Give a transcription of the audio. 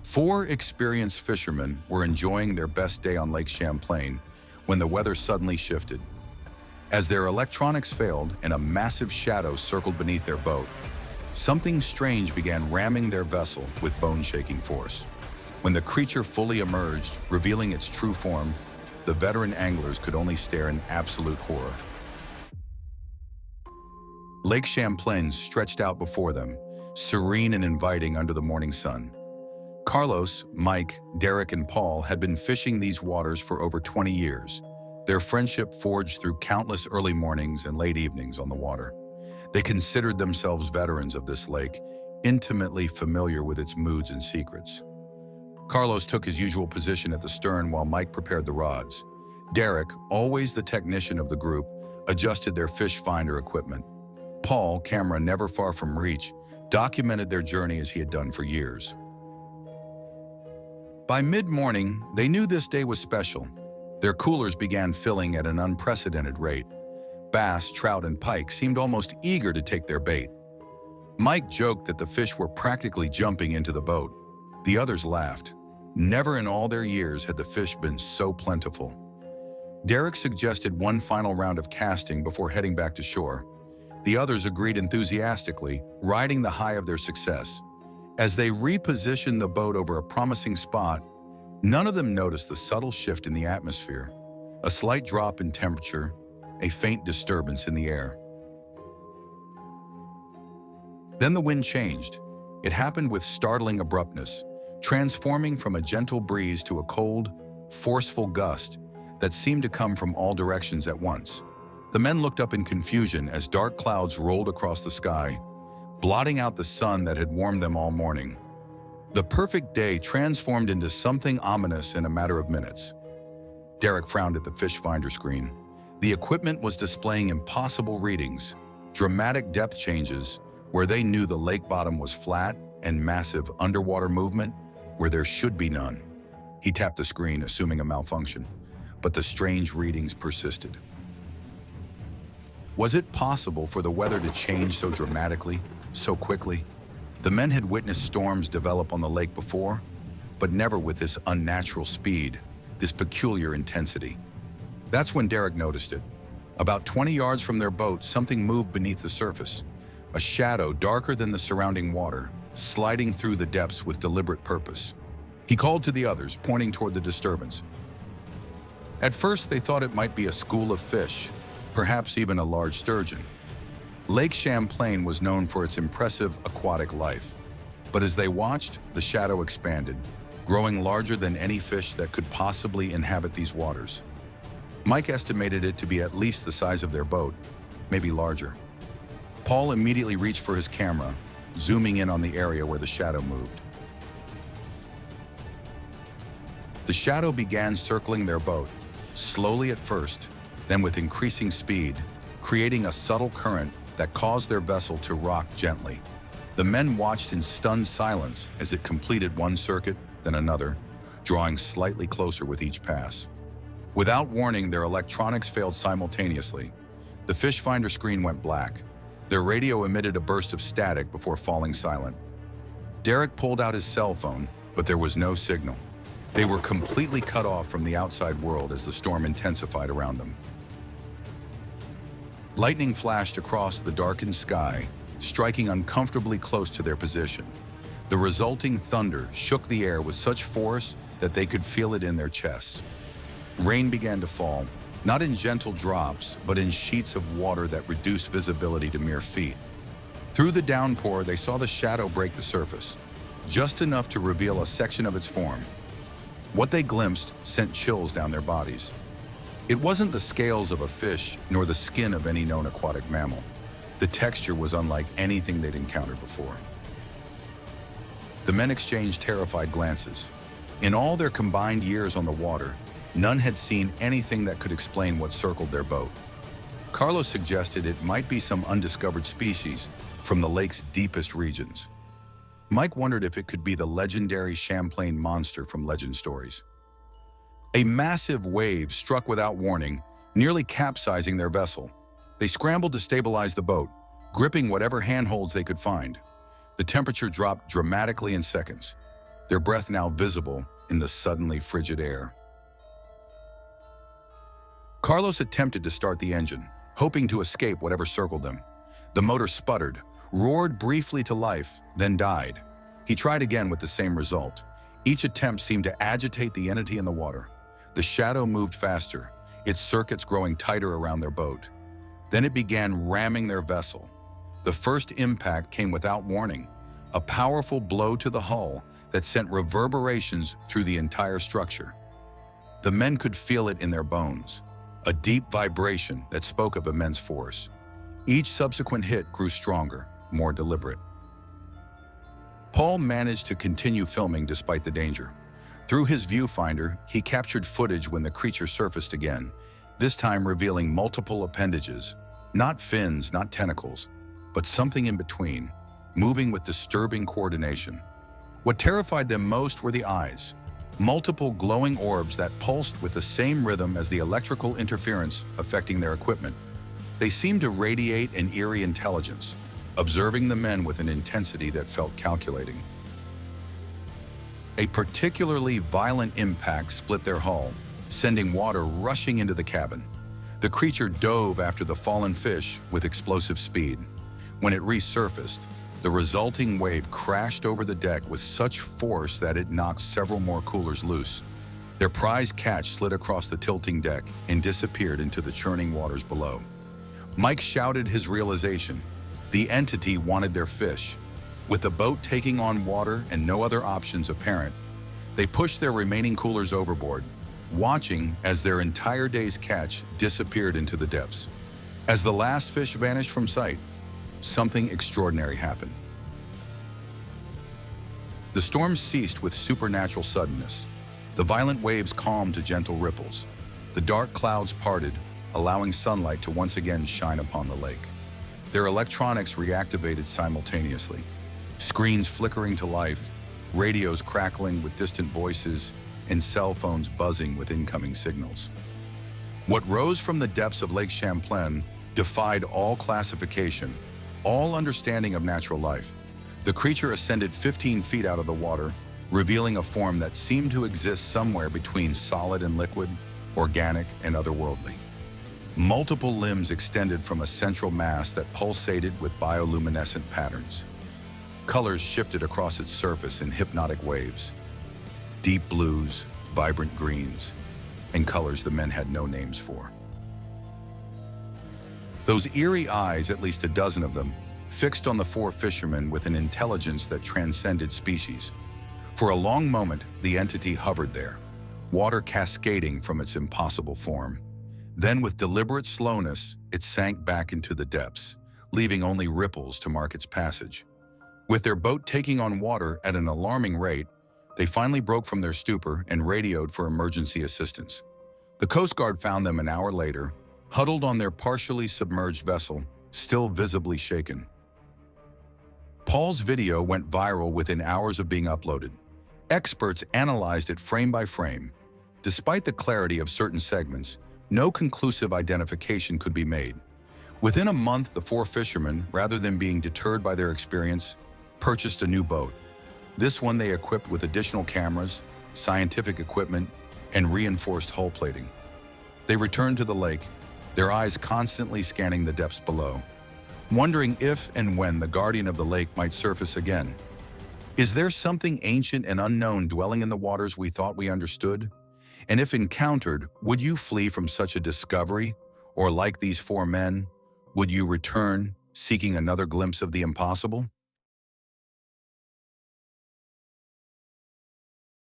Four experienced fishermen were enjoying their best day on Lake Champlain when the weather suddenly shifted. As their electronics failed and a massive shadow circled beneath their boat, something strange began ramming their vessel with bone-shaking force. When the creature fully emerged, revealing its true form, the veteran anglers could only stare in absolute horror. Lake Champlain stretched out before them, serene and inviting under the morning sun. Carlos, Mike, Derrick, and Paul had been fishing these waters for over 20 years, their friendship forged through countless early mornings and late evenings on the water. They considered themselves veterans of this lake, intimately familiar with its moods and secrets. Carlos took his usual position at the stern while Mike prepared the rods. Derrick, always the technician of the group, adjusted their fish finder equipment. Paul, camera never far from reach, documented their journey as he had done for years. By mid-morning, they knew this day was special. Their coolers began filling at an unprecedented rate. Bass, trout, and pike seemed almost eager to take their bait. Mike joked that the fish were practically jumping into the boat. The others laughed. Never in all their years had the fish been so plentiful. Derrick suggested one final round of casting before heading back to shore. The others agreed enthusiastically, riding the high of their success. As they repositioned the boat over a promising spot, none of them noticed the subtle shift in the atmosphere, a slight drop in temperature, a faint disturbance in the air. Then the wind changed. It happened with startling abruptness, transforming from a gentle breeze to a cold, forceful gust that seemed to come from all directions at once. The men looked up in confusion as dark clouds rolled across the sky, blotting out the sun that had warmed them all morning. The perfect day transformed into something ominous in a matter of minutes. Derrick frowned at the fish finder screen. The equipment was displaying impossible readings, dramatic depth changes where they knew the lake bottom was flat, and massive underwater movement where there should be none. He tapped the screen, assuming a malfunction, but the strange readings persisted. Was it possible for the weather to change so dramatically, so quickly? The men had witnessed storms develop on the lake before, but never with this unnatural speed, this peculiar intensity. That's when Derrick noticed it. About 20 yards from their boat, something moved beneath the surface, a shadow darker than the surrounding water, sliding through the depths with deliberate purpose. He called to the others, pointing toward the disturbance. At first, they thought it might be a school of fish, perhaps even a large sturgeon. Lake Champlain was known for its impressive aquatic life, but as they watched, the shadow expanded, growing larger than any fish that could possibly inhabit these waters. Mike estimated it to be at least the size of their boat, maybe larger. Paul immediately reached for his camera, zooming in on the area where the shadow moved. The shadow began circling their boat, slowly at first, then with increasing speed, creating a subtle current that caused their vessel to rock gently. The men watched in stunned silence as it completed one circuit, then another, drawing slightly closer with each pass. Without warning, their electronics failed simultaneously. The fish finder screen went black. Their radio emitted a burst of static before falling silent. Derrick pulled out his cell phone, but there was no signal. They were completely cut off from the outside world as the storm intensified around them. Lightning flashed across the darkened sky, striking uncomfortably close to their position. The resulting thunder shook the air with such force that they could feel it in their chests. Rain began to fall, not in gentle drops, but in sheets of water that reduced visibility to mere feet. Through the downpour, they saw the shadow break the surface, just enough to reveal a section of its form. What they glimpsed sent chills down their bodies. It wasn't the scales of a fish, nor the skin of any known aquatic mammal. The texture was unlike anything they'd encountered before. The men exchanged terrified glances. In all their combined years on the water, none had seen anything that could explain what circled their boat. Carlos suggested it might be some undiscovered species from the lake's deepest regions. Mike wondered if it could be the legendary Champlain monster from legend stories. A massive wave struck without warning, nearly capsizing their vessel. They scrambled to stabilize the boat, gripping whatever handholds they could find. The temperature dropped dramatically in seconds. their breath now visible in the suddenly frigid air. Carlos attempted to start the engine, hoping to escape whatever circled them. The motor sputtered, roared briefly to life, then died. He tried again with the same result. Each attempt seemed to agitate the entity in the water. The shadow moved faster, its circuits growing tighter around their boat. Then it began ramming their vessel. The first impact came without warning, a powerful blow to the hull that sent reverberations through the entire structure. The men could feel it in their bones, a deep vibration that spoke of immense force. Each subsequent hit grew stronger, more deliberate. Paul managed to continue filming despite the danger. Through his viewfinder, he captured footage when the creature surfaced again, this time revealing multiple appendages, not fins, not tentacles, but something in between, moving with disturbing coordination. What terrified them most were the eyes, multiple glowing orbs that pulsed with the same rhythm as the electrical interference affecting their equipment. They seemed to radiate an eerie intelligence, observing the men with an intensity that felt calculating. A particularly violent impact split their hull, sending water rushing into the cabin. The creature dove after the fallen fish with explosive speed. When it resurfaced, the resulting wave crashed over the deck with such force that it knocked several more coolers loose. Their prize catch slid across the tilting deck and disappeared into the churning waters below. Mike shouted his realization. The entity wanted their fish. With the boat taking on water and no other options apparent, they pushed their remaining coolers overboard, watching as their entire day's catch disappeared into the depths. As the last fish vanished from sight, something extraordinary happened. The storm ceased with supernatural suddenness. The violent waves calmed to gentle ripples. The dark clouds parted, allowing sunlight to once again shine upon the lake. Their electronics reactivated simultaneously, screens flickering to life, radios crackling with distant voices, and cell phones buzzing with incoming signals. What rose from the depths of Lake Champlain defied all classification, all understanding of natural life. The creature ascended 15 feet out of the water, revealing a form that seemed to exist somewhere between solid and liquid, organic and otherworldly. Multiple limbs extended from a central mass that pulsated with bioluminescent patterns. Colors shifted across its surface in hypnotic waves. Deep blues, vibrant greens, and colors the men had no names for. Those eerie eyes, at least a dozen of them, fixed on the four fishermen with an intelligence that transcended species. For a long moment, the entity hovered there, water cascading from its impossible form. Then, with deliberate slowness, it sank back into the depths, leaving only ripples to mark its passage. With their boat taking on water at an alarming rate, they finally broke from their stupor and radioed for emergency assistance. The Coast Guard found them an hour later, huddled on their partially submerged vessel, still visibly shaken. Paul's video went viral within hours of being uploaded. Experts analyzed it frame by frame. Despite the clarity of certain segments, no conclusive identification could be made. Within a month, the four fishermen, rather than being deterred by their experience, purchased a new boat. This one they equipped with additional cameras, scientific equipment, and reinforced hull plating. They returned to the lake, their eyes constantly scanning the depths below, wondering if and when the guardian of the lake might surface again. Is there something ancient and unknown dwelling in the waters we thought we understood? And if encountered, would you flee from such a discovery? Or like these four men, would you return, seeking another glimpse of the impossible?